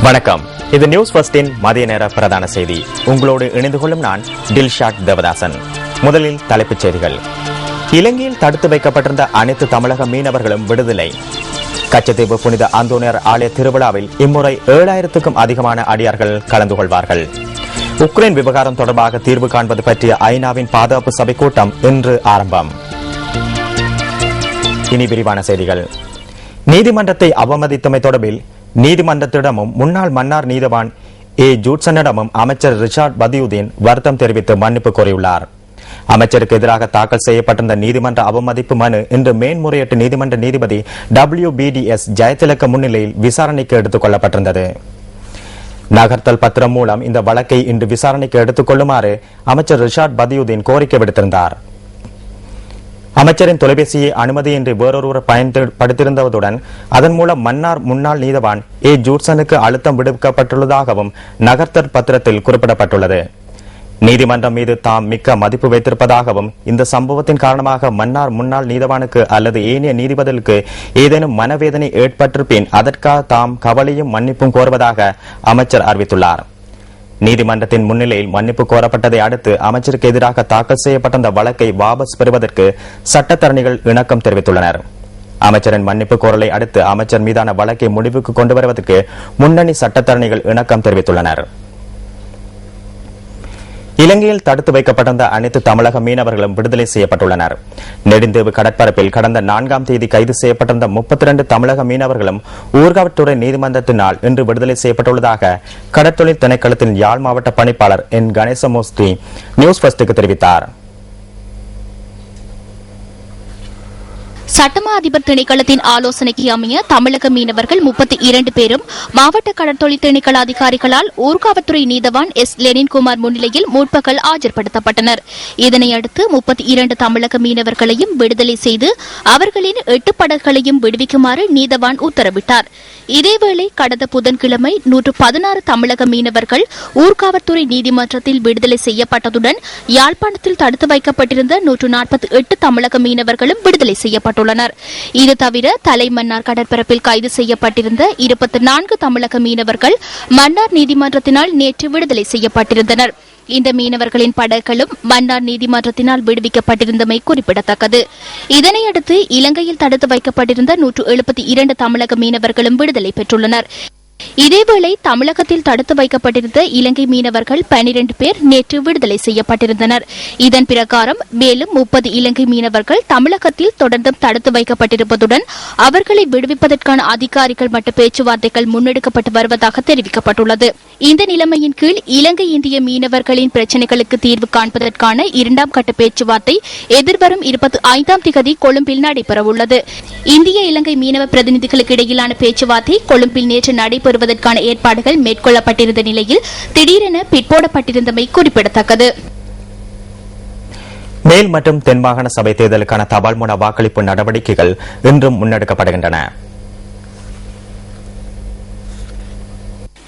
வணக்கம். இது நியூஸ் ஃபர்ஸ்டின் மதிய நேர பிரதான செய்தி. உங்களோடு இணைந்து கொள்ளும் நான் டில்ஷாட் தேவதாசன். முதலில் தலைப்புச் செய்திகள். இலங்கையில் தடுத்து வைக்கப்பட்டிருந்த அனைத்து தமிழக மீனவர்களும் விடுதலை. கச்சத்தீவு புனித அந்தோனியார் ஆலய திருவிழாவில் இம்முறை 7000க்கும் அதிகமான அடியார்கள் கலந்து கொள்வார்கள். உக்ரைன் விவகாரம் தொடர்பாக தீர்வு காண்பது பற்றிய ஐநாவின் பாதுகாப்பு சபை கூட்டம் இன்று ஆரம்பம். இனி விரிவான செய்திகள். நீதிமன்றத்தை அவமதித்தமை தொடர்பில் நீதிமன்றத்திடமும் முன்னாள் மன்னார் நீதவான் ஜூட்சனிடமும் அமைச்சர் ரிஷாட் பதியுதீன் வருத்தம் தெரிவித்து மன்னிப்பு கோரியுள்ளார். அமைச்சருக்கு எதிராக தாக்கல் செய்யப்பட்டிருந்த நீதிமன்ற அவமதிப்பு மனு இன்று மேன்முறையீட்டு நீதிமன்ற நீதிபதி WBDS ஜெயதிலக முன்னிலையில் விசாரணைக்கு எடுத்துக் கொள்ளப்பட்டிருந்தது. நகர்த்தல் பத்திரம் மூலம் இந்த வழக்கை இன்று விசாரணைக்கு எடுத்துக் கொள்ளுமாறு அமைச்சர் ரிஷாட் பதியுதீன் கோரிக்கை விடுத்திருந்தார். அமைச்சரின் தொலைபேசியை அனுமதியின்றி வேறொருவர் பயன்படுத்தியிருந்ததுடன் அதன் மூலம் மன்னார் முன்னாள் நீதவான் ஜூட்சனுக்கு அழுத்தம் விடுவிக்கப்பட்டுள்ளதாகவும் நகர்த்தல் பத்திரத்தில் குறிப்பிடப்பட்டுள்ளது. நீதிமன்றம் மீது தாம் மிக்க மதிப்பு வைத்திருப்பதாகவும் இந்த சம்பவத்தின் காரணமாக மன்னார் முன்னாள் நீதவானுக்கு அல்லது ஏனைய நீதிபதிகளுக்கு ஏதேனும் மனவேதனை ஏற்பட்டிருப்பின் அதற்காக தாம் கவலையும் மன்னிப்பும் கோருவதாக அமைச்சர் அறிவித்துள்ளார். நீதிமன்றத்தின் முன்னிலையில் மன்னிப்பு கோரப்பட்டதை அடுத்து அமைச்சருக்கு எதிராக தாக்கல் செய்யப்பட்ட அந்த வழக்கை வாபஸ் பெறுவதற்கு சட்டத்தரணிகள் இணக்கம் தெரிவித்துள்ளனர். அமைச்சரின் மன்னிப்பு கோரலை அடுத்து அமைச்சர் மீதான வழக்கை முடிவுக்கு கொண்டு வருவதற்கு முன்னணி சட்டத்தரணிகள் இணக்கம் தெரிவித்துள்ளனர். இலங்கையில் தடுத்து வைக்கப்பட்டிருந்த அனைத்து தமிழக மீனவர்களும் விடுதலை செய்யப்பட்டுள்ளனர். நெடுந்தீவு கடற்பரப்பில் கடந்த 4ஆம் தேதி கைது செய்யப்பட்டிருந்த 32 தமிழக மீனவர்களும் ஊர்காவல்துறை நீதிமன்றத்தினால் இன்று விடுதலை செய்யப்பட்டுள்ளதாக கடற்தொழில் திணைக்களத்தின் யாழ் மாவட்ட பணிப்பாளர் என் கணேசமூர்த்தி நியூஸ் ஃபர்ஸ்டுக்கு தெரிவித்தார். சட்டமா அதிபர் திணைக்களத்தின் ஆலோசனைக்கு அமைய தமிழக மீனவர்கள் 32 பேரும் மாவட்ட கடற்தொழில் திணைக்கள அதிகாரிகளால் ஊர்காவல்துறை நீதவான் லெனின்குமார் முன்னிலையில் முற்பகல் ஆஜர்படுத்தப்பட்டனர். இதனையடுத்து 32 தமிழக மீனவர்களையும் விடுதலை செய்து அவர்களின் 8 படகுகளையும் விடுவிக்குமாறு நீதவான் உத்தரவிட்டார். இதேவேளை கடந்த புதன்கிழமை 116 தமிழக மீனவர்கள் ஊர்காவல்துறை நீதிமன்றத்தில் விடுதலை செய்யப்பட்டதுடன் யாழ்ப்பாணத்தில் தடுத்து வைக்கப்பட்டிருந்த 148 தமிழக மீனவர்களும் விடுதலை செய்யப்பட்டுள்ளனர். இது தவிர தலைமன்னார் கடற்பரப்பில் கைது செய்யப்பட்டிருந்த 24 தமிழக மீனவர்கள் மன்னார் நீதிமன்றத்தினால் நேற்று விடுதலை செய்யப்பட்டிருந்தனர். இந்த மீனவர்களின் படகுகளும் மன்னார் நீதிமன்றத்தினால் விடுவிக்கப்பட்டிருந்தமை குறிப்பிடத்தக்கது. இதனையடுத்து இலங்கையில் தடுத்து வைக்கப்பட்டிருந்த 172 தமிழக மீனவர்களும் விடுதலை பெற்றுள்ளனர். இதேவேளை தமிழகத்தில் தடுத்து வைக்கப்பட்டிருந்த இலங்கை மீனவர்கள் 12 பேர் நேற்று விடுதலை செய்யப்பட்டிருந்தனர். இதன் பிரகாரம் மேலும் 30 இலங்கை மீனவர்கள் தமிழகத்தில் தொடர்ந்து தடுத்து வைக்கப்பட்டிருப்பதுடன் அவர்களை விடுவிப்பதற்கான அதிகாரிகள் மட்ட பேச்சுவார்த்தைகள் முன்னெடுக்கப்பட்டு வருவதாக தெரிவிக்கப்பட்டுள்ளது. இந்த நிலைமையின் கீழ் இலங்கை இந்திய மீனவர்களின் பிரச்சினைகளுக்கு தீர்வு காண்பதற்கான 2ஆம் கட்ட பேச்சுவார்த்தை எதிர்வரும் 25ஆம் திகதி கொழும்பில் நடைபெறவுள்ளது. இந்திய இலங்கை மீனவ பிரதிநிதிகளுக்கு இடையிலான பேச்சுவார்த்தை கொழும்பில் நேற்று நடைபெறுவதற்கான ஏற்பாடுகள் மேற்கொள்ளப்பட்டிருந்த நிலையில் திடீரென பிற்போடப்பட்டிருந்தமை குறிப்பிடத்தக்கது. மேல் மற்றும் தென்மாகாண சபை தேர்தலுக்கான தபால் மூல வாக்களிப்பு நடவடிக்கைகள் இன்றும் முன்னெடுக்கப்படுகின்றன.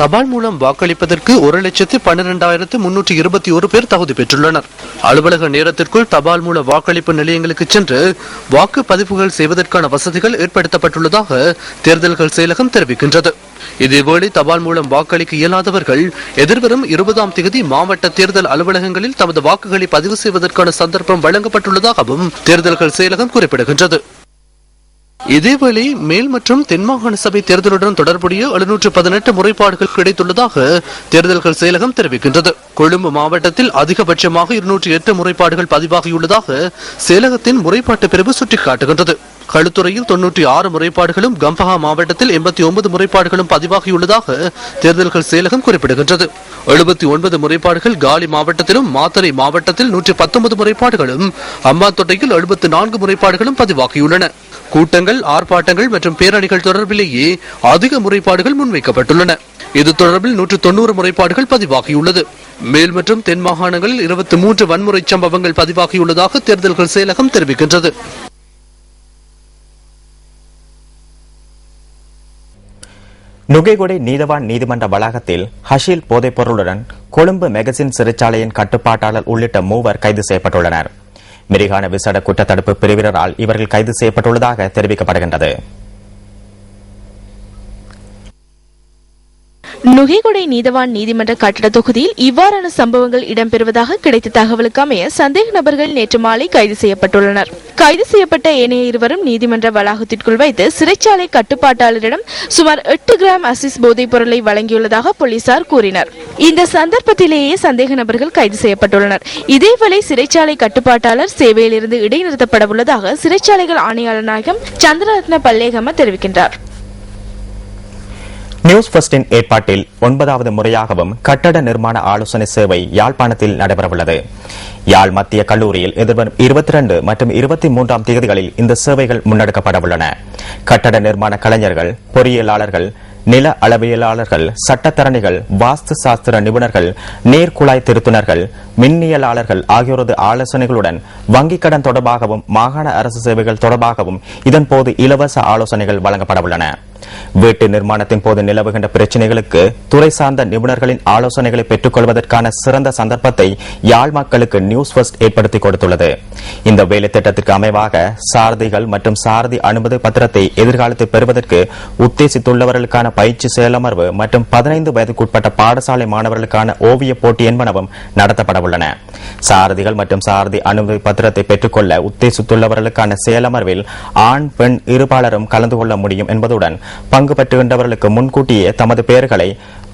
தபால் மூலம் வாக்களிப்பதற்கு 1,12,321 பேர் தகுதி பெற்றுள்ளனர். அலுவலக நேரத்திற்குள் தபால் மூல வாக்களிப்பு நிலையங்களுக்கு சென்று வாக்குப்பதிவுகள் செய்வதற்கான வசதிகள் ஏற்படுத்தப்பட்டுள்ளதாக தேர்தல்கள் செயலகம் தெரிவிக்கின்றது. இதேவேளை தபால் மூலம் வாக்களிக்க இயலாதவர்கள் எதிர்வரும் 20ஆம் தேதி மாவட்ட தேர்தல் அலுவலகங்களில் தமது வாக்குகளை பதிவு செய்வதற்கான சந்தர்ப்பம் வழங்கப்பட்டுள்ளதாகவும் தேர்தல்கள் செயலகம் குறிப்பிடுகின்றது. இதேவேளை மேல் மற்றும் தென்மாகாண சபை தேர்தலுடன் தொடர்புடைய 718 முறைப்பாடுகள் கிடைத்துள்ளதாக தேர்தல்கள் செயலகம் தெரிவிக்கின்றது. கொழும்பு மாவட்டத்தில் அதிகபட்சமாக 208 முறைப்பாடுகள் பதிவாகியுள்ளதாக செயலகத்தின் முறைப்பாட்டு பிரிவு சுட்டிக்காட்டுகின்றது. களுத்துறையில் 96 முறைப்பாடுகளும் கம்பஹா மாவட்டத்தில் 89 முறைப்பாடுகளும் பதிவாகியுள்ளதாக தேர்தல்கள் செயலகம் குறிப்பிடுகின்றது. 79 முறைப்பாடுகள் காலி மாவட்டத்திலும் மாத்தறை மாவட்டத்தில் 119 முறைப்பாடுகளும் அம்பாத்தோட்டையில் 74 முறைப்பாடுகளும் பதிவாகியுள்ளன. கூட்டங்கள், ஆர்ப்பாட்டங்கள் மற்றும் பேரணிகள் தொடர்பிலேயே அதிக முறைப்பாடுகள் முன்வைக்கப்பட்டுள்ளன. இது தொடர்பில் 190 முறைப்பாடுகள் பதிவாகியுள்ளது. மேல் மற்றும் தென் மாகாணங்களில் 23 வன்முறை சம்பவங்கள் பதிவாகியுள்ளதாக தேர்தல்கள் செயலகம் தெரிவிக்கின்றது. நுகேகொடை நீதவான் நீதிமன்ற வளாகத்தில் ஹஷீல் போதைப் பொருளுடன் கொழும்பு மெகசின் சிறைச்சாலையின் கட்டுப்பாட்டாளர் உள்ளிட்ட 3 கைது செய்யப்பட்டுள்ளனர். மிரிகான விசேட குற்றத்தடுப்பு பிரிவினரால் இவர்கள் கைது செய்யப்பட்டுள்ளதாக தெரிவிக்கப்படுகின்றது. நுகைகொடை நீதவான் நீதிமன்ற கட்டட தொகுதியில் இவ்வாறான சம்பவங்கள் இடம்பெறுவதாக கிடைத்த தகவலுக்கு அமைய சந்தேக நபர்கள் நேற்று மாலை கைது செய்யப்பட்டுள்ளனர். கைது செய்யப்பட்ட ஏனைய இருவரும் நீதிமன்ற வளாகத்திற்குள் வைத்து சிறைச்சாலை கட்டுப்பாட்டாளரிடம் சுமார் 8 கிராம் அசிஸ் போதைப் பொருளை வழங்கியுள்ளதாக போலீசார் கூறினர். இந்த சந்தர்ப்பத்திலேயே சந்தேக நபர்கள் கைது செய்யப்பட்டுள்ளனர். இதேவேளை சிறைச்சாலை கட்டுப்பாட்டாளர் சேவையிலிருந்து இடைநிறுத்தப்பட உள்ளதாக சிறைச்சாலைகள் ஆணையாளர் நாயகம் சந்திரரத்ன பல்லேகம தெரிவிக்கின்றார். நியூஸ் ஃபர்ஸ்டின் ஏற்பாட்டில் 9வது முறையாகவும் கட்டட நிர்மாண ஆலோசனை சேவை யாழ்ப்பாணத்தில் நடைபெறவுள்ளது. யாழ் மத்திய கல்லூரியில் எதிர்வரும் 22 மற்றும் 23ஆம் தேதிகளில் இந்த சேவைகள் முன்னெடுக்கப்பட உள்ளன. கட்டட நிர்மாண கலைஞர்கள், பொறியியலாளர்கள், நில அளவியலாளர்கள், சட்டத்தரணிகள், வாஸ்து சாஸ்திர நிபுணர்கள், நீர்க்குழாய் திருத்துனர்கள், மின்னியலாளர்கள் ஆகியோரது ஆலோசனைகளுடன் வங்கிக் கடன் தொடர்பாகவும் மாகாண அரசு சேவைகள் தொடர்பாகவும் இதன்போது இலவச ஆலோசனைகள் வழங்கப்பட உள்ளன. வீட்டு நிர்மாணத்தின் போது நிலவுகின்ற பிரச்சினைகளுக்கு துறை சார்ந்த நிபுணர்களின் ஆலோசனைகளை பெற்றுக் கொள்வதற்கான சிறந்த சந்தர்ப்பத்தை யாழ் மக்களுக்கு நியூஸ் ஃபர்ஸ்ட் ஏற்படுத்திக் கொடுத்துள்ளது. இந்த வேலை திட்டத்திற்கு அமைவாக சாரதிகள் மற்றும் சாரதி அனுமதி பத்திரத்தை எதிர்காலத்தில் பெறுவதற்கு உத்தேசித்துள்ளவர்களுக்கான பயிற்சி செயலமர்வு மற்றும் 15 வயதுக்குட்பட்ட பாடசாலை மாணவர்களுக்கான ஓவிய போட்டி என்பனவும் நடத்தப்பட உள்ளன. சாரதிகள் மற்றும் சாரதி அனுமதி பத்திரத்தை பெற்றுக்கொள்ள உத்தேசித்துள்ளவர்களுக்கான செயலமர்வில் ஆண் பெண் இருபாலரும் கலந்து கொள்ள முடியும் என்பதுடன் பங்கு பெற்றுகின்றவர்களுக்கு முன்கூட்டியே தமது பெயர்களை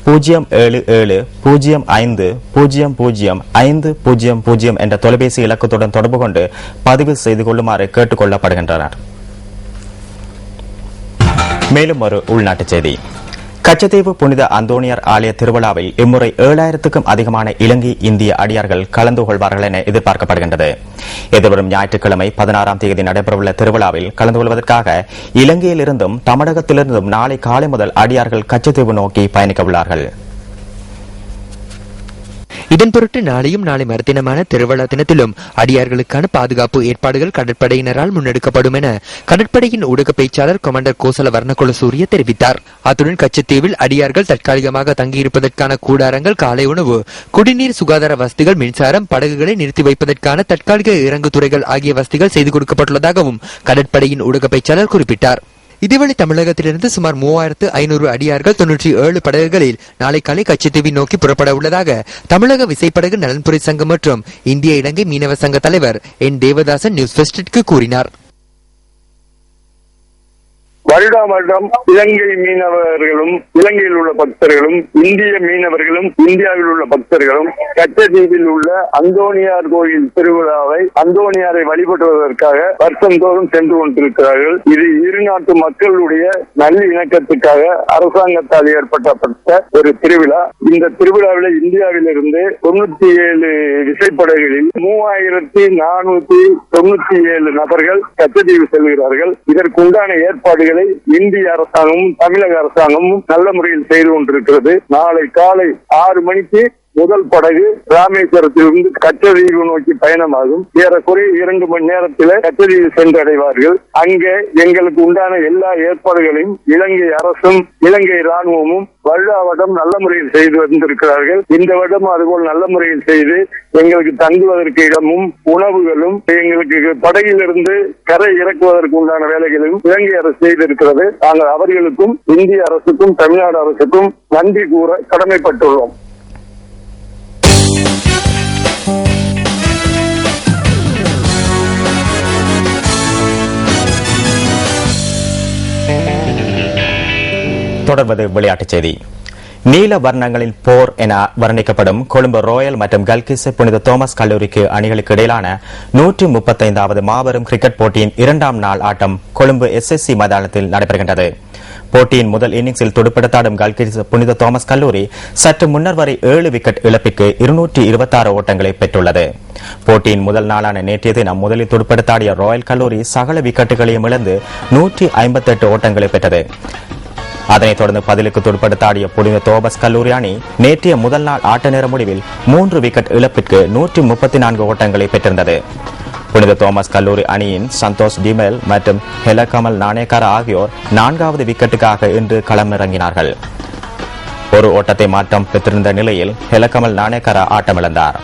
07705000500 என்ற தொலைபேசி இலக்கத்துடன் தொடர்பு கொண்டு பதிவு செய்து கொள்ளுமாறு கேட்டுக் கொள்ளப்படுகின்றனர். மேலும் ஒரு உள்நாட்டுச் செய்தி. கச்சத்தீவு புனித அந்தோணியார் ஆலய திருவிழாவில் இம்முறை 7000க்கும் அதிகமான இலங்கை இந்திய அடியார்கள் கலந்து கொள்வார்கள் என எதிர்பார்க்கப்படுகின்றது. எதிர்வரும் ஞாயிற்றுக்கிழமை 16ஆம் தேதி நடைபெறவுள்ள திருவிழாவில் கலந்து கொள்வதற்காக இலங்கையிலிருந்தும் தமிழகத்திலிருந்தும் நாளை காலை முதல் அடியார்கள் கச்சத்தீவு நோக்கி பயணிக்க உள்ளார்கள். இதன் பொருட்டு நாளையும் நாளை மறுதினமான திருவிழா தினத்திலும் அடியார்களுக்கான பாதுகாப்பு ஏற்பாடுகள் கடற்படையினரால் முன்னெடுக்கப்படும் என கடற்படையின் ஊடக பேச்சாளர் கமாண்டர் கோசல வர்ணகுல சூரிய தெரிவித்தார். அத்துடன் கச்சத்தீவில் அடியார்கள் தற்காலிகமாக தங்கியிருப்பதற்கான கூடாரங்கள், காலை உணவு, குடிநீர், சுகாதார வசதிகள், மின்சாரம், படகுகளை நிறுத்தி வைப்பதற்கான தற்காலிக இறங்குதுறைகள் ஆகிய வசதிகள் செய்து கொடுக்கப்பட்டுள்ளதாகவும் கடற்படையின் ஊடக பேச்சாளர் குறிப்பிட்டார். இதேவேளை தமிழகத்திலிருந்து சுமார் 3500 அடியார்கள் 97 படகுகளில் நாளை காலை கச்சத்தீவை நோக்கி புறப்பட உள்ளதாக தமிழக விசைப்படகு நலன்புரி சங்கம் மற்றும் இந்திய இலங்கை மீனவ சங்க தலைவர் என் தேவதாசன் நியூஸ் ஃபர்ஸ்டிற்கு கூறினார். வருடா வருடம் இலங்கை மீனவர்களும் இலங்கையில் உள்ள பக்தர்களும் இந்திய மீனவர்களும் இந்தியாவில் உள்ள பக்தர்களும் கச்சத்தீவில் உள்ள அந்தோணியார் கோயில் திருவிழாவை அந்தோணியாரை வழிபடுவதற்காக வருஷந்தோறும் சென்று கொண்டிருக்கிறார்கள். இது இரு நாட்டு மக்களுடைய நல்லிணக்கத்துக்காக அரசாங்கத்தால் ஏற்படுத்தப்பட்ட ஒரு திருவிழா. இந்த திருவிழாவில் இந்தியாவிலிருந்து 97 விசைப்படகுகளில் 3497 நபர்கள் கச்சத்தீவு செல்கிறார்கள். இதற்குண்டான ஏற்பாடுகளை இந்திய அரசாங்கமும் தமிழக அரசாங்கமும் நல்ல முறையில் செய்து கொண்டிருக்கிறது. நாளை காலை 6 மணிக்கு முதல் படகு ராமேஸ்வரத்திலிருந்து கச்சத்தீவு நோக்கி பயணமாகும். ஏறக்குறைய 2 மணி நேரத்தில் கச்சத்தீவு சென்றடைவார்கள். அங்கே எங்களுக்கு உண்டான எல்லா ஏற்பாடுகளையும் இலங்கை அரசும் இலங்கை ராணுவமும் வருடம் நல்ல முறையில் செய்து வந்திருக்கிறார்கள். இந்த வருடம் அதுபோல் நல்ல முறையில் செய்து எங்களுக்கு தங்குவதற்கு இடமும் உணவுகளும் எங்களுக்கு படகிலிருந்து கரை இறக்குவதற்கு உண்டான வேலைகளையும் இலங்கை அரசு செய்திருக்கிறது. நாங்கள் அவர்களுக்கும் இந்திய அரசுக்கும் தமிழ்நாடு அரசுக்கும் நன்றி கூற கடமைப்பட்டுள்ளோம். தொடர்வது விளையாட்டுச் செய்தி. நீல வர்ணங்களின் போர் என வர்ணிக்கப்படும் கொழும்பு ரோயல் மற்றும் கல்கிசை புனித தோமஸ் கல்லூரிக்கு அணிகளுக்கு இடையிலான 135வது மாபெரும் கிரிக்கெட் போட்டியின் 2ஆம் நாள் ஆட்டம் கொழும்பு SSC மைதானத்தில் நடைபெறுகின்றது. போட்டியின் முதல் இன்னிங்ஸில் துடுப்படுத்தாடும் கல்கிசை புனித தோமஸ் கல்லூரி சற்று முன்னர் வரை 7 விக்கெட் இழப்பிற்கு 226 ஓட்டங்களை பெற்றுள்ளது. போட்டியின் முதல் நாளான நேற்றைய தினம் முதலில் துடுப்படுத்தாடிய ராயல் கல்லூரி சகல விக்கெட்டுகளையும் இழந்து 158 ஓட்டங்களை பெற்றது. அதனைத் தொடர்ந்து பதிலுக்கு துடுப்படுத்தாடிய புனித தோமஸ் கல்லூரி அணி நேற்றைய முதல் நாள் ஆட்ட நேர முடிவில் 3 விக்கெட் இழப்பிற்கு 134 ஓட்டங்களை பெற்றிருந்தது. புனித தோமஸ் கல்லூரி அணியின் சந்தோஷ் டிமெல் மற்றும் ஹெலகமல் நாணேக்கார ஆகியோர் 4வது விக்கெட்டுக்காக இன்று களமிறங்கினார்கள். ஒரு ஓட்டத்தை மாற்றம் பெற்றிருந்த நிலையில் ஹெலகமல் நாணேக்கார ஆட்டமிழந்தார்.